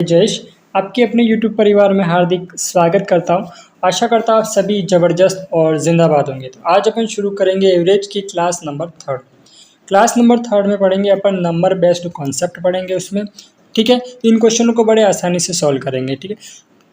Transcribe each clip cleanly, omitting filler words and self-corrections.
जयेश, आपके अपने YouTube परिवार में हार्दिक स्वागत करता हूँ। आशा करता हूँ आप सभी ज़बरदस्त और ज़िंदाबाद होंगे। तो आज अपन शुरू करेंगे एवरेज की class number third. Class number third में पढ़ेंगे अपन नंबर बेस्ड कॉन्सेप्ट पढ़ेंगे उसमें। ठीक है, इन क्वेश्चनों को बड़े आसानी से सॉल्व करेंगे। ठीक है,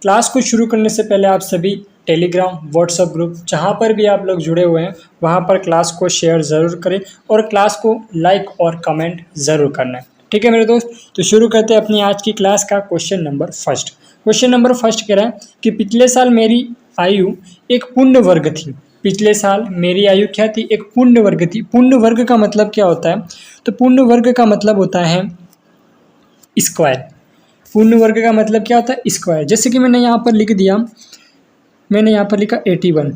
क्लास को शुरू करने से पहले आप सभी टेलीग्राम, व्हाट्सएप ग्रुप जहाँ पर भी आप लोग जुड़े हुए हैं वहाँ पर क्लास को शेयर ज़रूर करें और क्लास को लाइक और कमेंट ज़रूर करना है। ठीक है मेरे दोस्त, तो शुरू करते हैं अपनी आज की क्लास का question number first. Question number first कह रहा है कि पिछले साल मेरी आयु एक पूर्ण वर्ग थी। पिछले साल मेरी आयु क्या थी? एक पूर्ण वर्ग थी। पूर्ण वर्ग का मतलब क्या होता है? तो पूर्ण वर्ग का मतलब होता है स्क्वायर। पूर्ण वर्ग का मतलब क्या होता है? स्क्वायर। जैसे कि मैंने यहाँ पर लिख दिया, मैंने यहाँ पर लिखा 81।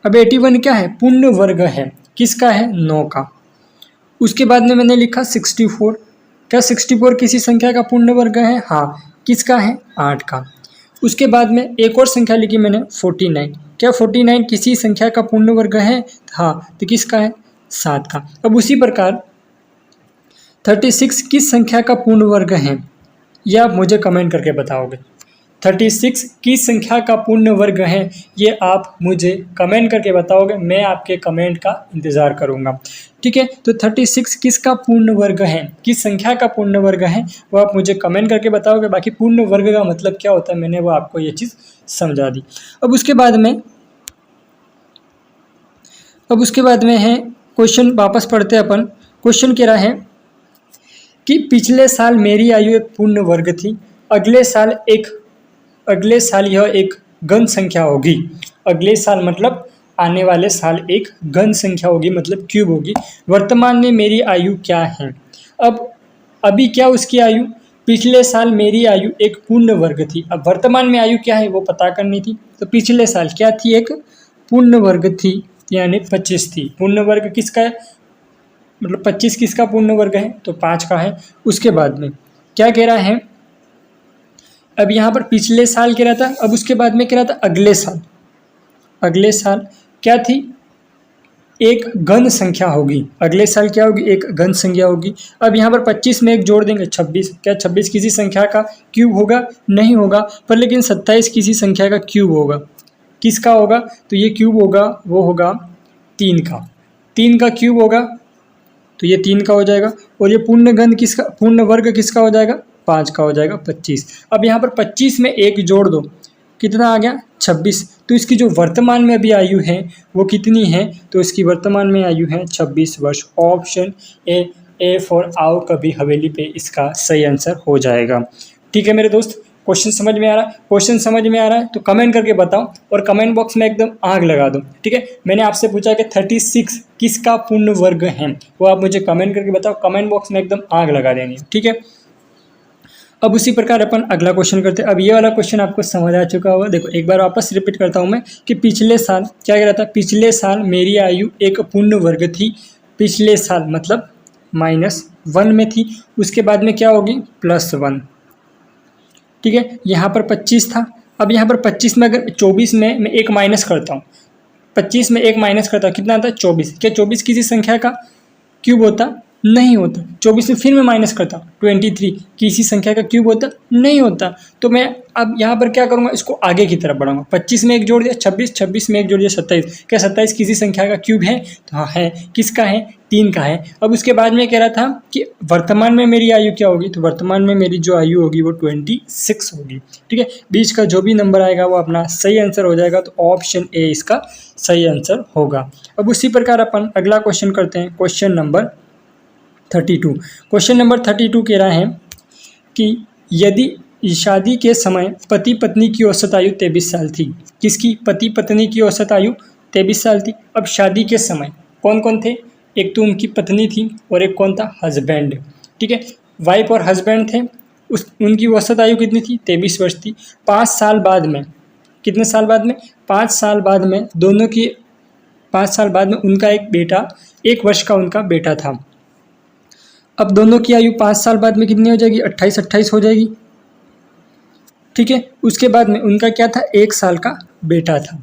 अब 81 क्या है? पूर्ण वर्ग है। किसका है? 9 का। उसके बाद में मैंने लिखा 64। क्या 64 किसी संख्या का पूर्ण वर्ग है? हाँ। किसका है? 8 का। उसके बाद में एक और संख्या लिखी मैंने 49। क्या 49 किसी संख्या का पूर्ण वर्ग है? हाँ। तो किसका है? 7 का। अब उसी प्रकार 36 किस संख्या का पूर्ण वर्ग है? यह आप मुझे कमेंट करके बताओगे। 36 किस संख्या का पूर्ण वर्ग है? ये आप मुझे कमेंट करके बताओगे। मैं आपके कमेंट का इंतज़ार करूंगा। ठीक है, तो 36 किसका पूर्ण वर्ग है? किस संख्या का पूर्ण वर्ग है वो आप मुझे कमेंट करके बताओगे। बाकी पूर्ण वर्ग का मतलब क्या होता है मैंने वो आपको ये चीज़ समझा दी। अब उसके बाद में है क्वेश्चन, वापस पढ़ते हैं अपन। क्वेश्चन कह रहा है कि पिछले साल मेरी आयु एक पूर्ण वर्ग थी, अगले साल यह एक घन संख्या होगी। अगले साल मतलब आने वाले साल एक घन संख्या होगी, मतलब क्यूब होगी। वर्तमान में मेरी आयु क्या है? अब अभी क्या उसकी आयु? पिछले साल मेरी आयु एक पूर्ण वर्ग थी। अब वर्तमान में आयु क्या है वो पता करनी थी। तो पिछले साल क्या थी? एक पूर्ण वर्ग थी, यानी 25 थी। पूर्ण वर्ग किसका है? मतलब 25 किसका पूर्ण वर्ग है? तो 5 का है। उसके बाद में क्या कह रहा है? अब यहाँ पर पिछले साल कह रहा था, अब उसके बाद में कह रहा था अगले साल। अगले साल क्या थी? एक घन संख्या होगी। अगले साल क्या होगी? एक घन संख्या होगी। अब यहाँ पर 25 में एक जोड़ देंगे 26। क्या 26 किसी संख्या का क्यूब होगा? नहीं होगा। पर लेकिन 27 किसी संख्या का क्यूब होगा। किसका होगा? तो ये क्यूब होगा, वो होगा 3 का। 3 का क्यूब होगा तो ये 3 का हो जाएगा। और ये पूर्ण वर्ग किसका हो जाएगा? 5 का हो जाएगा, 25। अब यहाँ पर 25 में एक जोड़ दो, कितना आ गया? 26। तो इसकी जो वर्तमान में अभी आयु है वो कितनी है? तो इसकी वर्तमान में आयु है 26 वर्ष। ऑप्शन ए फॉर आओ कभी हवेली पे इसका सही आंसर हो जाएगा। ठीक है मेरे दोस्त, क्वेश्चन समझ में आ रहा है? क्वेश्चन समझ में आ रहा है तो कमेंट करके बताओ और कमेंट बॉक्स में एकदम आग लगा दो। ठीक है, मैंने आपसे पूछा कि 36 किसका पूर्ण वर्ग है, वो आप मुझे कमेंट करके बताओ। कमेंट बॉक्स में एकदम आग लगा देनी। ठीक है, अब उसी प्रकार अपन अगला क्वेश्चन करते हैं। अब ये वाला क्वेश्चन आपको समझ आ चुका होगा। देखो एक बार वापस रिपीट करता हूँ मैं कि पिछले साल क्या कह रहा था? पिछले साल मेरी आयु एक पूर्ण वर्ग थी। पिछले साल मतलब -1 में थी। उसके बाद में क्या होगी? +1। ठीक है, यहाँ पर 25 था। अब यहाँ पर 25 में अगर 24 में मैं एक माइनस करता हूँ, 25 में एक माइनस करता हूँ, कितना आता है? 24। क्या 24 किसी संख्या का क्यूब होता? नहीं होता। 24 में फिर मैं माइनस करता हूँ, 23 किसी संख्या का क्यूब होता? नहीं होता। तो मैं अब यहाँ पर क्या करूँगा? इसको आगे की तरफ बढ़ाऊंगा। 25 में एक जोड़ दिया 26, 26 में एक जोड़ दिया 27। क्या 27 किसी संख्या का क्यूब है? तो हाँ है। किसका है? 3 का है। अब उसके बाद में कह रहा था कि वर्तमान में मेरी आयु क्या होगी? तो वर्तमान में मेरी जो आयु होगी वो 26 होगी। ठीक है, बीच का जो भी नंबर आएगा वो अपना सही आंसर हो जाएगा। तो ऑप्शन ए इसका सही आंसर होगा। अब उसी प्रकार अपन अगला क्वेश्चन करते हैं। Question number 32। क्वेश्चन नंबर 32 कह रहा है कि यदि शादी के समय पति पत्नी की औसत आयु 23 साल थी। किसकी? पति पत्नी की औसत आयु 23 साल थी। अब शादी के समय कौन कौन थे? एक तो उनकी पत्नी थी और एक कौन था? हस्बैंड। ठीक है, वाइफ और हस्बैंड थे। उनकी औसत आयु कितनी थी? 23 वर्ष थी। 5 साल बाद में, कितने साल बाद में? 5 साल बाद में दोनों की 5 साल बाद में उनका एक बेटा, 1 वर्ष का उनका बेटा था। अब दोनों की आयु 5 साल बाद में कितनी हो जाएगी? 28 हो जाएगी। ठीक है, उसके बाद में उनका क्या था? 1 साल का बेटा था।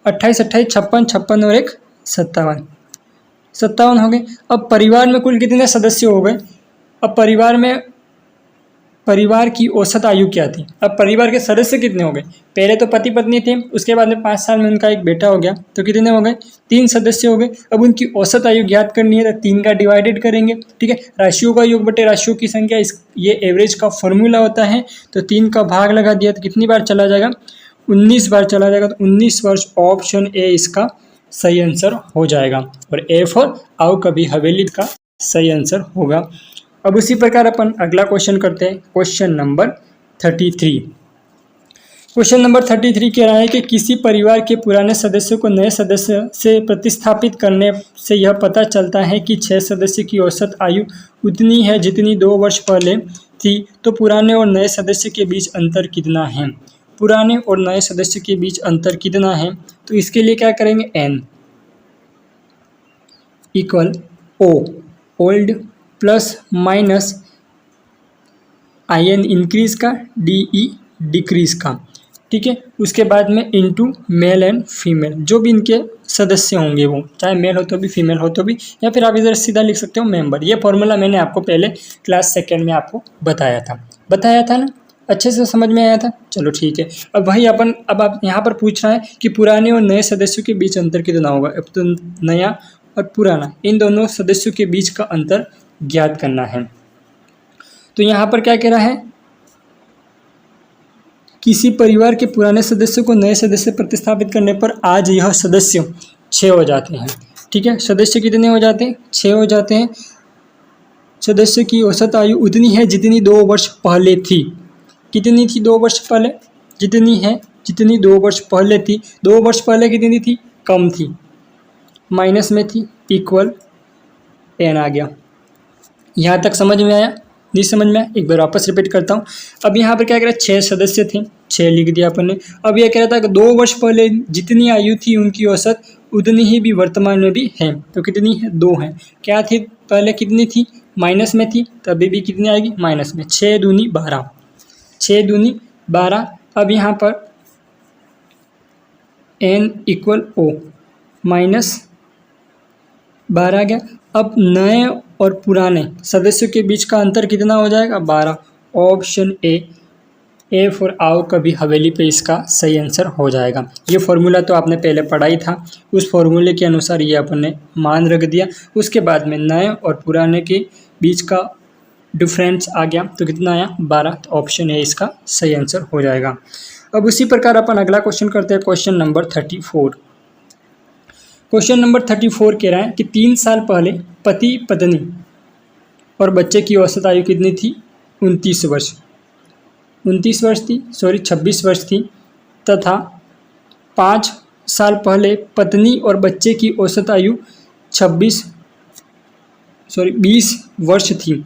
28 56 और 1 57 हो गए। अब परिवार में कुल कितने सदस्य हो गए? अब परिवार में परिवार की औसत आयु क्या थी। अब परिवार के सदस्य कितने हो गए, पहले तो पति पत्नी थे, उसके बाद में 5 साल में उनका एक बेटा हो गया, तो कितने हो गए, 3 सदस्य हो गए। अब उनकी औसत आयु ज्ञात करनी है तो 3 का डिवाइडेड करेंगे, ठीक है। राशियों का योग बटे राशियों की संख्या, ये एवरेज का फॉर्मूला होता है। तो 3 का भाग लगा दिया तो कितनी बार चला जाएगा, 19 बार चला जाएगा। तो 19 वर्ष, ऑप्शन ए इसका सही आंसर हो जाएगा। और ए फॉर आओ कभी हवेली का सही आंसर होगा। अब उसी प्रकार अपन अगला क्वेश्चन करते हैं, क्वेश्चन नंबर 33। क्वेश्चन नंबर 33 कह रहा है कि किसी परिवार के पुराने सदस्यों को नए सदस्य से प्रतिस्थापित करने से यह पता चलता है कि 6 सदस्य की औसत आयु उतनी है जितनी 2 वर्ष पहले थी। तो पुराने और नए सदस्य के बीच अंतर कितना है, पुराने और नए सदस्य के बीच अंतर कितना है। तो इसके लिए क्या करेंगे, n equal o old plus minus IN increase का, DE डिक्रीज का, ठीक है। उसके बाद में इनटू मेल एंड फीमेल, जो भी इनके सदस्य होंगे वो चाहे मेल हो तो भी फीमेल हो तो भी, या फिर आप इधर सीधा लिख सकते हो मेंबर। ये फॉर्मूला मैंने आपको पहले क्लास 2nd में आपको बताया था ना, अच्छे से समझ में आया था। चलो ठीक है। अब भाई अब आप यहाँ पर पूछ रहा है कि पुराने और नए सदस्यों के बीच अंतर कितना होगा। अब तो नया और पुराना इन दोनों सदस्यों के बीच का अंतर ज्ञात करना है। तो यहाँ पर क्या कह रहा है, किसी परिवार के पुराने सदस्य को नए सदस्य प्रतिस्थापित करने पर आज यह सदस्य 6 हो जाते हैं, ठीक है। सदस्य कितने हो जाते हैं, 6 हो जाते हैं। सदस्य की औसत आयु उतनी है जितनी 2 वर्ष पहले थी। कितनी थी 2 वर्ष पहले, जितनी 2 वर्ष पहले थी। 2 वर्ष पहले कितनी थी, कम थी, माइनस में थी, इक्वल n आ गया। यहाँ तक समझ में आया, नहीं समझ में आया, एक बार वापस रिपीट करता हूँ। अब यहाँ पर क्या कह रहा है, 6 सदस्य थे, 6 लिख दिया अपन ने। अब यह कह रहा था कि 2 वर्ष पहले जितनी आयु थी उनकी औसत उतनी ही भी वर्तमान में भी है। तो कितनी है, 2 है। क्या थी पहले, कितनी थी, माइनस में थी, तो अभी भी कितनी आएगी, माइनस में। 6 दूनी 12, 6 दूनी 12। अब यहाँ पर n इक्वल ओ माइनस 12 आ गया। अब नए और पुराने सदस्यों के बीच का अंतर कितना हो जाएगा, 12। ऑप्शन ए फॉर आओ कभी हवेली पे इसका सही आंसर हो जाएगा। ये फॉर्मूला तो आपने पहले पढ़ा ही था, उस फॉर्मूले के अनुसार ये अपन ने मान रख दिया। उसके बाद में नए और पुराने के बीच का डिफरेंस आ गया, तो कितना आया, 12। तो ऑप्शन ए इसका सही आंसर हो जाएगा। अब उसी प्रकार अपन अगला क्वेश्चन करते हैं, क्वेश्चन नंबर 34। क्वेश्चन नंबर 34 कह रहा है कि 3 साल पहले पति पत्नी और बच्चे की औसत आयु कितनी थी, 29 वर्ष, 26 वर्ष थी। तथा 5 साल पहले पत्नी और बच्चे की औसत आयु 20 वर्ष थी।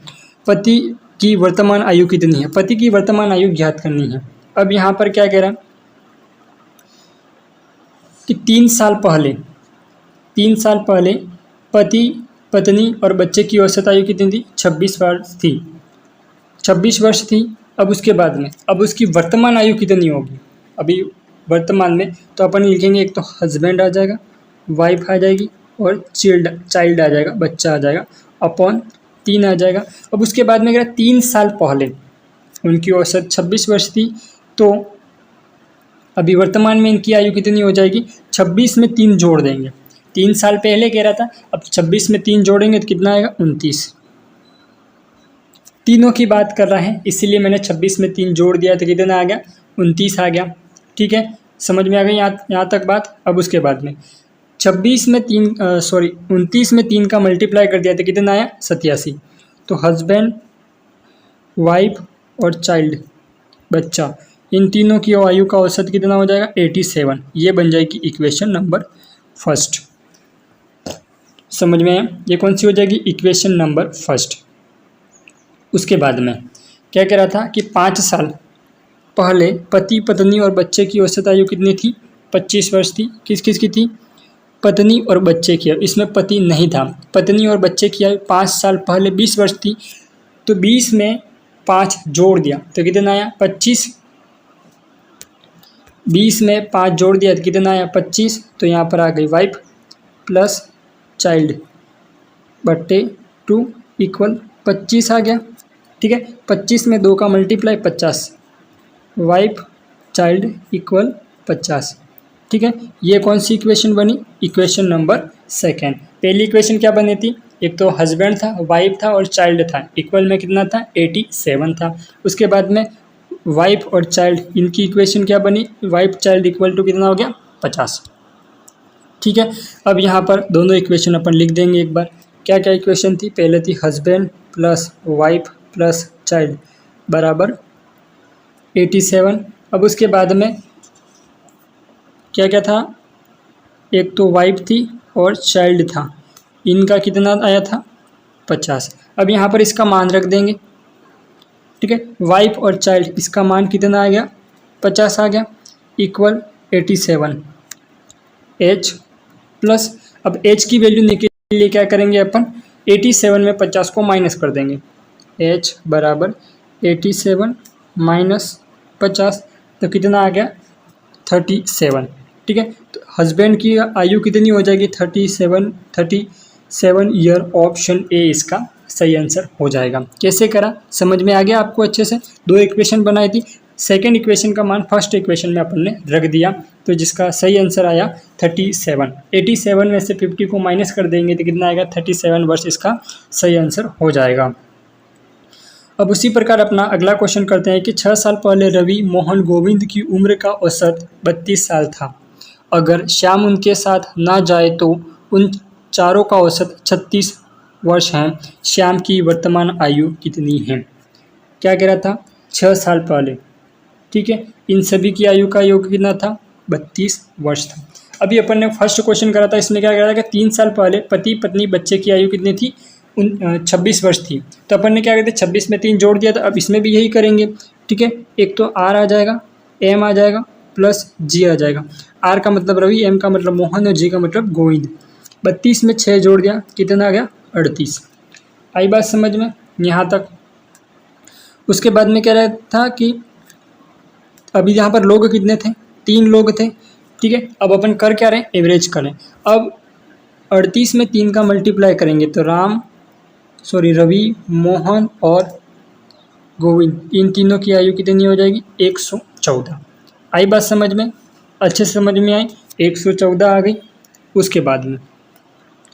पति की वर्तमान आयु कितनी है, पति की वर्तमान आयु ज्ञात करनी है। अब यहाँ पर क्या कह रहा है कि 3 साल पहले पति पत्नी और बच्चे की औसत आयु कितनी थी, 26 वर्ष थी। अब उसके बाद में अब उसकी वर्तमान आयु कितनी होगी, अभी वर्तमान में तो अपन लिखेंगे, एक तो हस्बैंड आ जाएगा, वाइफ आ जाएगी और चाइल्ड आ जाएगा, बच्चा आ जाएगा, अपॉन 3 आ जाएगा। अब उसके बाद में अगर 3 साल पहले उनकी औसत 26 वर्ष थी, तो अभी वर्तमान में इनकी आयु कितनी हो जाएगी, 26 में 3 जोड़ देंगे। 3 साल पहले कह रहा था, अब 26 में 3 जोड़ेंगे तो कितना आएगा, 29। तीनों की बात कर रहा है, इसीलिए मैंने 26 में 3 जोड़ दिया तो कितना आ गया, 29 आ गया। ठीक है, समझ में आ गई यहाँ तक बात। अब उसके बाद में 29 में 3 का मल्टीप्लाई कर दिया तो कितना आया, 87। तो हस्बैंड, वाइफ और चाइल्ड, बच्चा, इन तीनों की आयु का औसत कितना हो जाएगा, 87। ये बन जाएगी इक्वेशन नंबर फर्स्ट। समझ में आया, ये कौन सी हो जाएगी, इक्वेशन नंबर फर्स्ट। उसके बाद में क्या कह रहा था कि 5 साल पहले पति पत्नी और बच्चे की औसत आयु कितनी थी, 25 वर्ष थी। किस किस की थी, पत्नी और बच्चे की। इसमें पति नहीं था, पत्नी और बच्चे की आयु 5 साल पहले 20 वर्ष थी। तो 20 में 5 जोड़ दिया तो कितना आया, 25। 20 में 5 जोड़ दिया तो कितना आया, 25। तो यहाँ पर आ गई वाइफ प्लस चाइल्ड बट्टे 2 इक्वल 25 आ गया। ठीक है। 25 में 2 का मल्टीप्लाई 50, वाइफ चाइल्ड इक्वल 50, ठीक है। ये कौन सी इक्वेशन बनी? Equation number second. पहली इक्वेशन क्या बनी थी? एक तो हस्बैंड था, वाइफ था और चाइल्ड था, इक्वल में कितना था? 87 था। उसके बाद में वाइफ और चाइल्ड, इनकी इक्वेशन क्या बनी? वाइफ चाइल्ड इक्वल टू कितना हो गया? 50, ठीक है। अब यहाँ पर दोनों इक्वेशन अपन लिख देंगे एक बार। क्या क्या इक्वेशन थी? पहले थी husband plus wife plus child बराबर 87। अब उसके बाद में क्या क्या था? एक तो वाइफ थी और चाइल्ड था, इनका कितना आया था? 50। अब यहाँ पर इसका मान रख देंगे, ठीक है। वाइफ और चाइल्ड, इसका मान कितना आ गया? 50 आ गया, इक्वल 87 एच प्लस। अब एच की वैल्यू निकलने के लिए क्या करेंगे अपन? 87 में 50 को माइनस कर देंगे। एच बराबर 87 माइनस 50, तो कितना आ गया? 37, ठीक है। तो हस्बैंड की आयु कितनी हो जाएगी? 37 ईयर। ऑप्शन ए इसका सही आंसर हो जाएगा। कैसे करा, समझ में आ गया आपको अच्छे से? दो इक्वेशन बनाई थी, सेकेंड इक्वेशन का मान फर्स्ट इक्वेशन में अपन ने रख दिया, तो जिसका सही आंसर आया 37। 87 में से 50 को माइनस कर देंगे तो कितना आएगा? 37 वर्ष इसका सही आंसर हो जाएगा। अब उसी प्रकार अपना अगला क्वेश्चन करते हैं कि 6 साल पहले रवि, मोहन, गोविंद की उम्र का औसत 32 साल था। अगर श्याम उनके साथ ना जाए तो उन चारों का औसत 36 वर्ष है। श्याम की वर्तमान आयु कितनी है? क्या कह रहा था? 6 साल पहले, ठीक है। इन सभी की आयु का योग कितना था? 32 वर्ष था। अभी अपन ने फर्स्ट क्वेश्चन करा था, इसमें क्या कह रहा था कि 3 साल पहले पति पत्नी बच्चे की आयु कितनी थी? 26 वर्ष थी। तो अपन ने क्या कहते हैं, 26 में 3 जोड़ दिया था। अब इसमें भी यही करेंगे, ठीक है। एक तो आर आ जाएगा, एम आ जाएगा प्लस जी आ जाएगा। आर का मतलब रवि, एम का मतलब मोहन और जी का मतलब गोविंद। 32 में 6 जोड़ दिया, कितना आ गया? 38। आई बात समझ में यहाँ तक? उसके बाद में कह रहा था कि अभी यहाँ पर लोग कितने थे? 3 लोग थे, ठीक है। अब अपन कर क्या रहे हैं? एवरेज करें। अब 38 में 3 का मल्टीप्लाई करेंगे तो रवि, मोहन और गोविंद, इन तीनों की आयु कितनी हो जाएगी? 114। आई बात समझ में? अच्छे से समझ में आई? 114 आ गई। उसके बाद में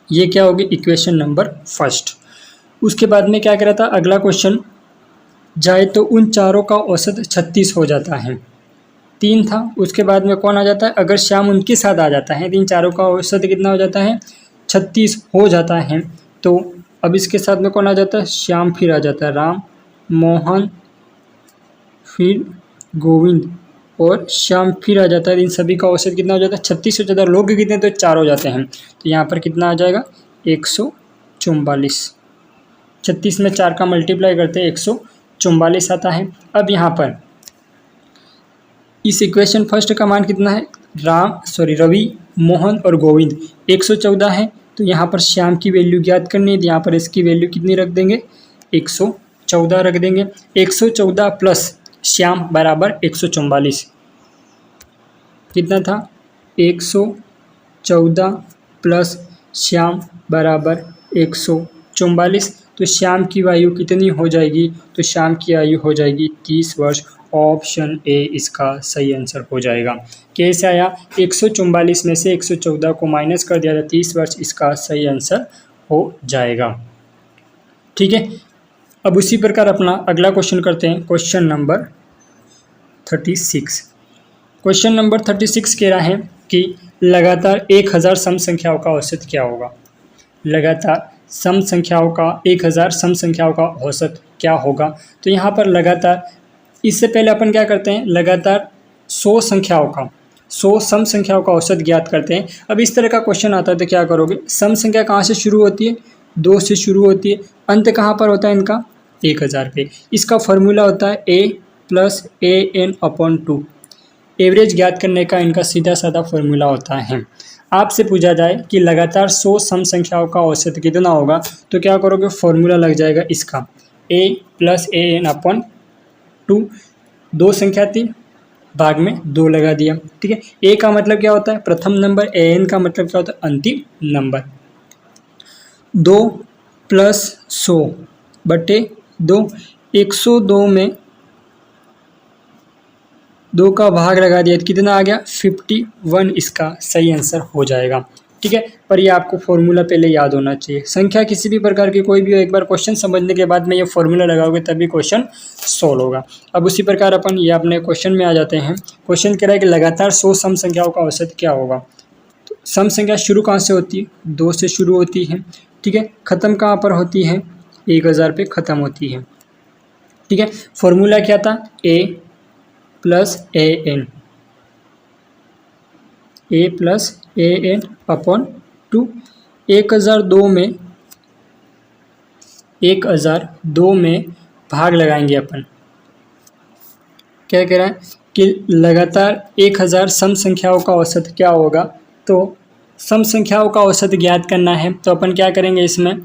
ये क्या होगी? Equation number first. उसके बाद में क्या कह रहा था? अगला क्वेश्चन जाए तो उन चारों का औसत 36 हो जाता है। 3 था, उसके बाद में कौन आ जाता है? अगर श्याम उनके साथ आ जाता है, 3 चारों का औसत कितना हो जाता है? 36 हो जाता है। तो अब इसके साथ में कौन आ जाता है? श्याम फिर आ जाता है, राम, मोहन, फिर गोविंद और श्याम फिर आ जाता है। इन सभी का औसत कितना हो जाता है? 36 हो जाता है। लोग कितने? तो 4 हो जाते हैं। तो यहाँ पर कितना आ जाएगा? 144। 36 में 4 का मल्टीप्लाई करते हैं 144 आता है। अब यहाँ पर इस इक्वेशन फर्स्ट का मान कितना है? रवि, मोहन और गोविंद 114 है। तो यहाँ पर श्याम की वैल्यू ज्ञात करनी है, तो यहाँ पर इसकी वैल्यू कितनी रख देंगे? 114 रख देंगे। 114 प्लस श्याम बराबर 144, कितना था? 114 प्लस श्याम बराबर 144। तो श्याम की आयु कितनी हो जाएगी? तो श्याम की आयु हो जाएगी 30 वर्ष। ऑप्शन ए इसका सही आंसर हो जाएगा। कैसे आया? 144 में से 114 को माइनस कर दिया था, 30 वर्ष इसका सही आंसर हो जाएगा, ठीक है। अब उसी प्रकार अपना अगला क्वेश्चन करते हैं, क्वेश्चन नंबर 36। क्वेश्चन नंबर 36 कह रहा है कि लगातार 1000 सम संख्याओं का औसत क्या होगा? लगातार सम संख्याओं का 1000 सम संख्याओं का औसत क्या होगा? तो यहाँ पर लगातार, इससे पहले अपन क्या करते हैं? लगातार 100 सम संख्याओं का औसत ज्ञात करते हैं। अब इस तरह का क्वेश्चन आता है तो क्या करोगे? सम संख्या कहाँ से शुरू होती है? 2 से शुरू होती है। अंत कहाँ पर होता है इनका? 1000 पे। इसका फॉर्मूला होता है a + an/2। एवरेज ज्ञात करने का इनका सीधा साधा फॉर्मूला होता है। आपसे पूछा जाए कि लगातार 100 सम संख्याओं का औसत कितना होगा, तो क्या करोगे? फॉर्मूला लग जाएगा इसका a + an/2। 2 संख्या थी, भाग में 2 लगा दिया, ठीक है। a का मतलब क्या होता है? प्रथम नंबर। an का मतलब क्या होता है? अंतिम नंबर। 2 + 100/2 102 में 2 का भाग लगा दिया तो कितना आ गया 51 इसका सही आंसर हो जाएगा। ठीक है, पर ये आपको फॉर्मूला पहले याद होना चाहिए। संख्या किसी भी प्रकार की कोई भी हो, एक बार क्वेश्चन समझने के बाद में ये फॉर्मूला लगाओगे तभी क्वेश्चन सॉल्व होगा। अब उसी प्रकार अपन ये अपने क्वेश्चन में आ जाते हैं। क्वेश्चन कह रहा है कि लगातार 100 सम संख्याओं का औसत क्या होगा। तो सम संख्या शुरू कहाँ से होती है, 2 से शुरू होती है। ठीक है, ख़त्म कहाँ पर होती है, 1000 पे ख़त्म होती है। ठीक है, फॉर्मूला क्या था, a plus a n upon 2। 1002 में भाग लगाएंगे अपन। क्या कह रहा है कि लगातार 1000 सम संख्याओं का औसत क्या होगा। तो सम संख्याओं का औसत ज्ञात करना है तो अपन क्या करेंगे, इसमें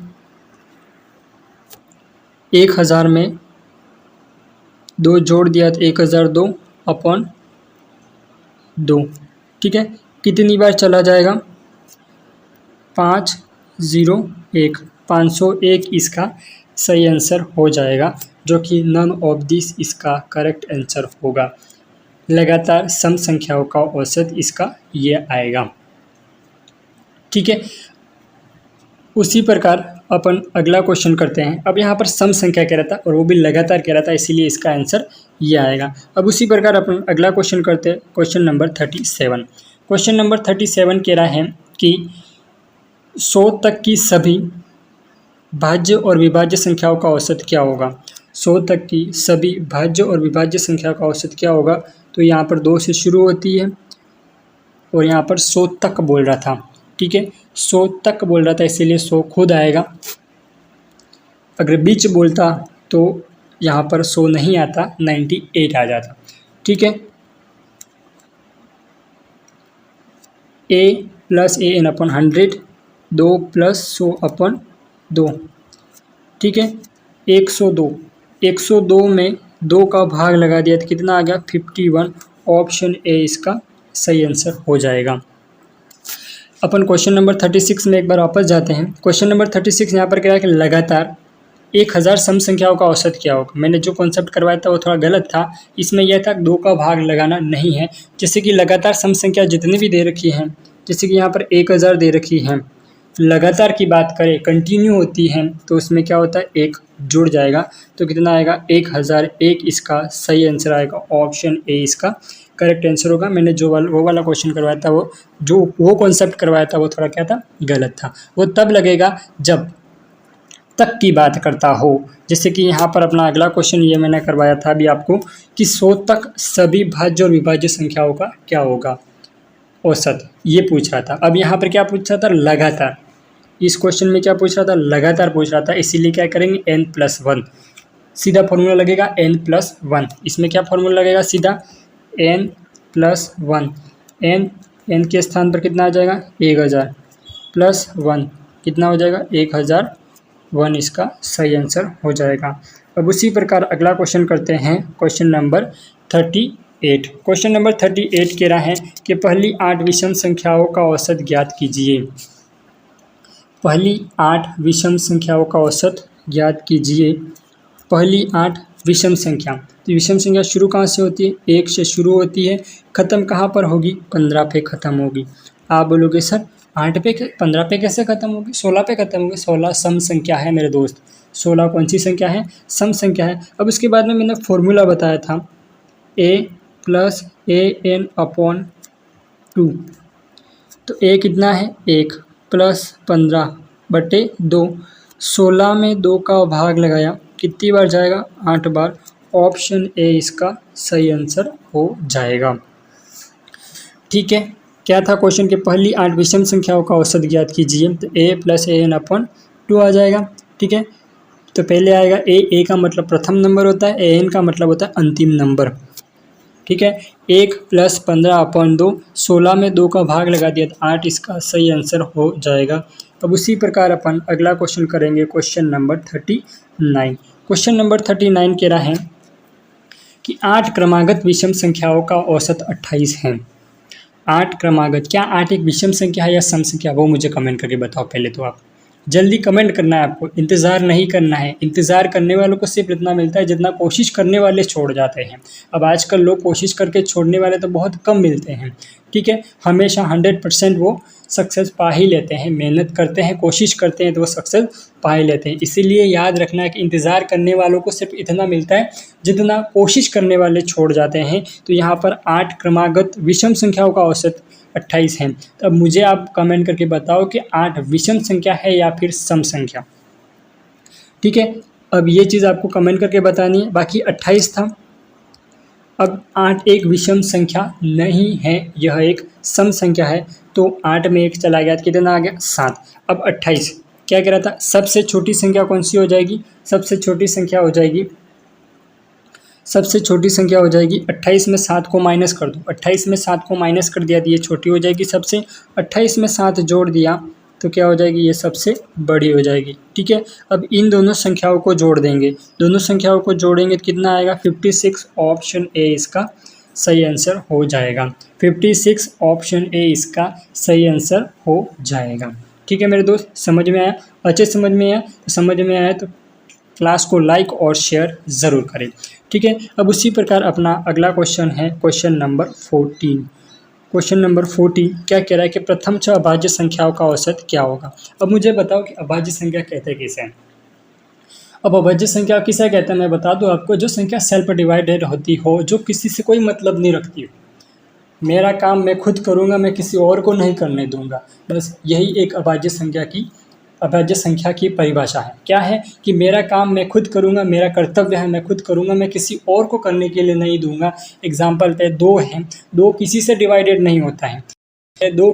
1000 में 2 जोड़ दिया तो 1002 अपॉन 2। ठीक है, कितनी बार चला जाएगा, 501, 501 इसका सही आंसर हो जाएगा, जो कि नन ऑफ दिस इसका करेक्ट आंसर होगा। लगातार सम संख्याओं का औसत इसका ये आएगा। ठीक है, उसी प्रकार अपन अगला क्वेश्चन करते हैं। अब यहाँ पर सम संख्या कह रहा था और वो भी लगातार कह रहा था, इसीलिए इसका आंसर ये आएगा। अब उसी प्रकार अपन अगला क्वेश्चन करते हैं, क्वेश्चन नंबर 37। क्वेश्चन नंबर 37 कह रहा है कि 100 तक की सभी भाज्य और विभाज्य संख्याओं का औसत क्या होगा। 100 तक की सभी भाज्य और विभाज्य संख्या का औसत क्या होगा। तो यहाँ पर 2 से शुरू होती है और यहाँ पर 100 तक बोल रहा था। ठीक है, 100 तक बोल रहा था, इसीलिए 100 खुद आएगा। अगर बीच बोलता तो यहाँ पर 100 नहीं आता, 98 आ जाता। ठीक है, a plus a n upon 100, 2 plus 100 upon 2। ठीक है, 102 में 2 का भाग लगा दिया तो कितना आ गया 51। ऑप्शन ए इसका सही आंसर हो जाएगा। अपन क्वेश्चन नंबर 36 में एक बार वापस जाते हैं। क्वेश्चन नंबर 36 यहाँ पर क्या है कि लगातार 1000 सम संख्याओं का औसत क्या होगा। मैंने जो कॉन्सेप्ट करवाया था वो थोड़ा गलत था, इसमें यह था 2 का भाग लगाना नहीं है। जैसे कि लगातार सम संख्या जितनी भी दे रखी हैं, जैसे कि यहाँ पर 1000 दे रखी हैं, लगातार की बात करें कंटिन्यू होती हैं तो उसमें क्या होता है 1 जुड़ जाएगा तो कितना आएगा 1001 इसका सही आंसर आएगा। ऑप्शन ए इसका करेक्ट आंसर होगा। मैंने वो वाला क्वेश्चन करवाया था, वो कॉन्सेप्ट करवाया था वो थोड़ा क्या था, गलत था। वो तब लगेगा जब तक की बात करता हो। जैसे कि यहाँ पर अपना अगला क्वेश्चन ये मैंने करवाया था अभी आपको कि 100 तक सभी भाज्य और विभाज्य संख्याओं का क्या होगा औसत, ये पूछ रहा था। अब यहाँ पर क्या पूछ रहा था, लगातार। इस क्वेश्चन में क्या पूछ रहा था, लगातार पूछ रहा था, इसीलिए क्या करेंगे n+1 सीधा फॉर्मूला लगेगा n+1। इसमें क्या फॉर्मूला लगेगा, सीधा n+1। n के स्थान पर कितना आ जाएगा 1000 प्लस 1 कितना हो जाएगा 1001 इसका सही आंसर हो जाएगा। अब उसी प्रकार अगला क्वेश्चन करते हैं, क्वेश्चन नंबर 38। क्वेश्चन नंबर 38 कह रहा है कि पहली 8 विषम संख्याओं का औसत ज्ञात कीजिए। पहली 8 विषम संख्याओं का औसत ज्ञात कीजिए। पहली 8 विषम संख्या, तो विषम संख्या शुरू कहाँ से होती है, 1 से शुरू होती है, ख़त्म कहाँ पर होगी, 15 पे ख़त्म होगी। आप बोलोगे सर 8 पे 15 पे कैसे ख़त्म होगी, 16 पे ख़त्म होगी। 16 सम संख्या है मेरे दोस्त, 16 कौन सी संख्या है, सम संख्या है। अब उसके बाद में मैंने फॉर्मूला बताया था a+an/2। तो a कितना है 1 प्लस 15/2। 16 में 2 का भाग लगाया, कितनी बार जाएगा 8 बार। ऑप्शन ए इसका सही आंसर हो जाएगा। ठीक है, क्या था क्वेश्चन के पहली 8 विषम संख्याओं का औसत ज्ञात कीजिए। तो a+an/2 आ जाएगा। ठीक है, तो पहले आएगा a का मतलब प्रथम नंबर होता है, an का मतलब होता है अंतिम नंबर। ठीक है, 1 + 15/2, 16 में 2 का भाग लगा दिया तो 8 इसका सही आंसर हो जाएगा। अब उसी प्रकार अपन अगला क्वेश्चन करेंगे, क्वेश्चन नंबर 39। क्वेश्चन नंबर 39 कह रहा है कि 8 क्रमागत विषम संख्याओं का औसत 28 है। 8 क्रमागत, क्या 8 एक विषम संख्या है या सम संख्या, वो मुझे कमेंट करके बताओ पहले तो आप। जल्दी कमेंट करना है आपको, इंतज़ार नहीं करना है। इंतज़ार करने वालों को सिर्फ इतना मिलता है जितना कोशिश करने वाले छोड़ जाते हैं। अब आजकल लोग कोशिश करके छोड़ने वाले तो बहुत कम मिलते हैं, ठीक है। हमेशा 100% वो सक्सेस पा ही लेते हैं, मेहनत करते हैं, कोशिश करते हैं तो वो सक्सेस पा ही लेते हैं। इसीलिए याद रखना है कि इंतज़ार करने वालों को सिर्फ इतना मिलता है जितना कोशिश करने वाले छोड़ जाते हैं। तो यहाँ पर 8 क्रमागत विषम संख्याओं का औसत 28 है। तो अब मुझे आप कमेंट करके बताओ कि 8 विषम संख्या है या फिर सम संख्या, ठीक है। अब ये चीज़ आपको कमेंट करके बतानी है। बाकी 28 था, अब 8 एक विषम संख्या नहीं है, यह एक सम संख्या है। तो 8 में 1 चला गया तो कितना आ गया 7। अब 28 क्या कह रहा था, सबसे छोटी संख्या कौन सी हो जाएगी, सबसे छोटी संख्या हो जाएगी, सबसे छोटी संख्या हो जाएगी 28 में 7 को माइनस कर दो, 28 में 7 को माइनस कर दिया तो ये छोटी हो जाएगी सबसे, 28 में 7 जोड़ दिया तो क्या हो जाएगी, ये सबसे बड़ी हो जाएगी, ठीक है। अब इन दोनों संख्याओं को जोड़ देंगे, दोनों संख्याओं को जोड़ेंगे तो कितना आएगा 56। ऑप्शन ए इसका सही आंसर हो जाएगा। 56 ऑप्शन ए इसका सही आंसर हो जाएगा, ठीक है मेरे दोस्त। समझ में आया, अच्छे समझ में आया तो समझ में आया तो क्लास को लाइक और शेयर ज़रूर करें, ठीक है। अब उसी प्रकार अपना अगला क्वेश्चन है क्वेश्चन नंबर 14। क्वेश्चन नंबर 14 क्या कह रहा है कि प्रथम 6 अभाज्य संख्याओं का औसत क्या होगा। अब मुझे बताओ कि अभाज्य संख्या कहते किसे हैं। अब अभाज्य संख्या किसे कहते हैं मैं बता दूं आपको, जो संख्या सेल्फ डिवाइडेड होती हो, जो किसी से कोई मतलब नहीं रखती हो। मेरा काम मैं खुद करूँगा, मैं किसी और को नहीं करने दूंगा, बस यही एक अभाज्य संख्या की परिभाषा है। क्या है कि मेरा काम मैं खुद करूँगा, मेरा कर्तव्य है मैं खुद करूँगा, मैं किसी और को करने के लिए नहीं दूंगा। एग्जाम्पल पे 2 है, 2 किसी से डिवाइडेड नहीं होता है, 2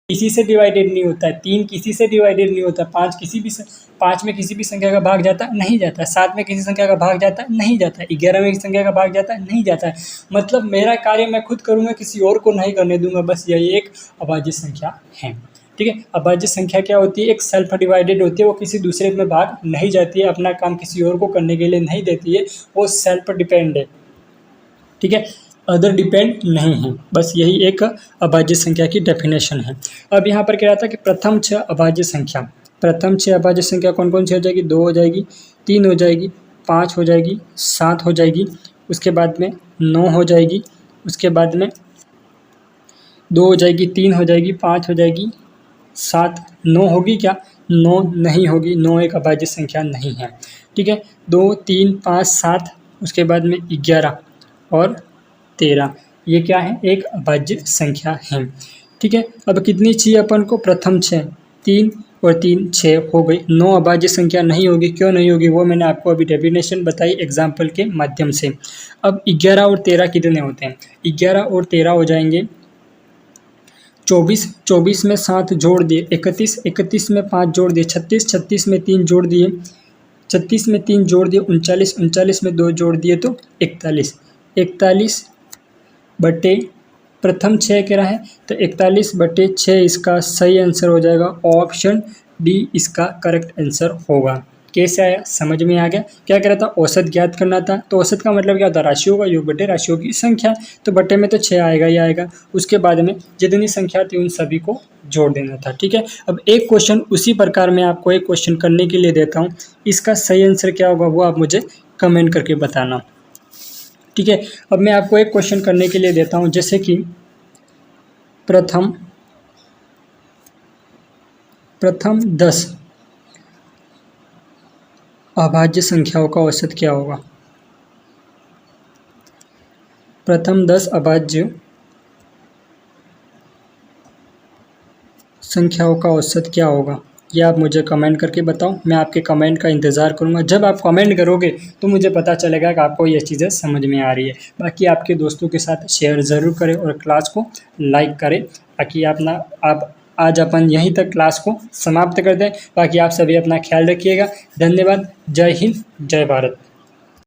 किसी से डिवाइडेड नहीं होता है, 3 किसी से डिवाइडेड नहीं होता, 5 में किसी भी संख्या का भाग जाता है नहीं जाता है, 7 में किसी संख्या का भाग जाता है नहीं जाता है, 11 में किसी संख्या का भाग जाता है नहीं जाता है। मतलब मेरा कार्य मैं खुद करूँगा, किसी और को नहीं करने दूंगा, बस यही एक अभाज्य संख्या है, ठीक है। अभाज्य संख्या क्या होती है, एक सेल्फ डिवाइडेड होती है, वो किसी दूसरे में भाग नहीं जाती है, अपना काम किसी और को करने के लिए नहीं देती है, वो सेल्फ डिपेंड है, ठीक है, अदर डिपेंड नहीं है। बस यही एक अभाज्य संख्या की डेफिनेशन है। अब यहाँ पर कह रहा था कि प्रथम 6 अभाज्य संख्या, प्रथम 6 अभाज्य संख्या कौन कौन सी हो जाएगी, 2 हो जाएगी, 3 हो जाएगी, 5 हो जाएगी, 7 हो जाएगी, उसके बाद में 9 हो जाएगी, उसके बाद में 2 हो जाएगी, 3 हो जाएगी, 5 हो जाएगी, 7, 9 होगी क्या, 9 नहीं होगी, 9 एक अभाज्य संख्या नहीं है, ठीक है। 2, 3, 5, 7, उसके बाद में 11 और 13, ये क्या है, एक अभाज्य संख्या है, ठीक है। अब कितनी चाहिए अपन को, प्रथम 6, 3 और 3 6 हो गई। 9 अभाज्य संख्या नहीं होगी, क्यों नहीं होगी वो मैंने आपको अभी डेफिनेशन बताई एग्जाम्पल के माध्यम से। अब 11 और 13 कितने होते हैं, 11 और 13 हो जाएंगे 24, 24 में 7 जोड़ दिए 31, 31 में 5 जोड़ दिए 36, 36 में 3 जोड़ दिए 36 में 3 जोड़ दिए 39, 39 में 2 जोड़ दिए तो 41, 41 बटे प्रथम 6 कह रहा है तो 41 बटे 6 इसका सही आंसर हो जाएगा। ऑप्शन डी इसका करेक्ट आंसर होगा। कैसे आया, समझ में आ गया। क्या कह रहा था, औसत ज्ञात करना था, तो औसत का मतलब क्या होता है, राशियों का योग बटे राशियों की संख्या, तो बटे में तो 6 आएगा ही आएगा, उसके बाद में जितनी संख्या थी उन सभी को जोड़ देना था, ठीक है। अब एक क्वेश्चन उसी प्रकार मैं आपको एक क्वेश्चन करने के लिए देता हूँ, इसका सही आंसर क्या होगा वो आप मुझे कमेंट करके बताना, ठीक है। अब मैं आपको एक क्वेश्चन करने के लिए देता हूँ, जैसे कि प्रथम 10 अभाज्य संख्याओं का औसत क्या होगा। प्रथम 10 अभाज्य संख्याओं का औसत क्या होगा, ये आप मुझे कमेंट करके बताओ। मैं आपके कमेंट का इंतज़ार करूंगा। जब आप कमेंट करोगे तो मुझे पता चलेगा कि आपको ये चीज़ें समझ में आ रही है। बाकी आपके दोस्तों के साथ शेयर ज़रूर करें और क्लास को लाइक करें, ताकि आप आज अपन यहीं तक क्लास को समाप्त कर दें। बाकी आप सभी अपना ख्याल रखिएगा। धन्यवाद। जय हिंद, जय भारत।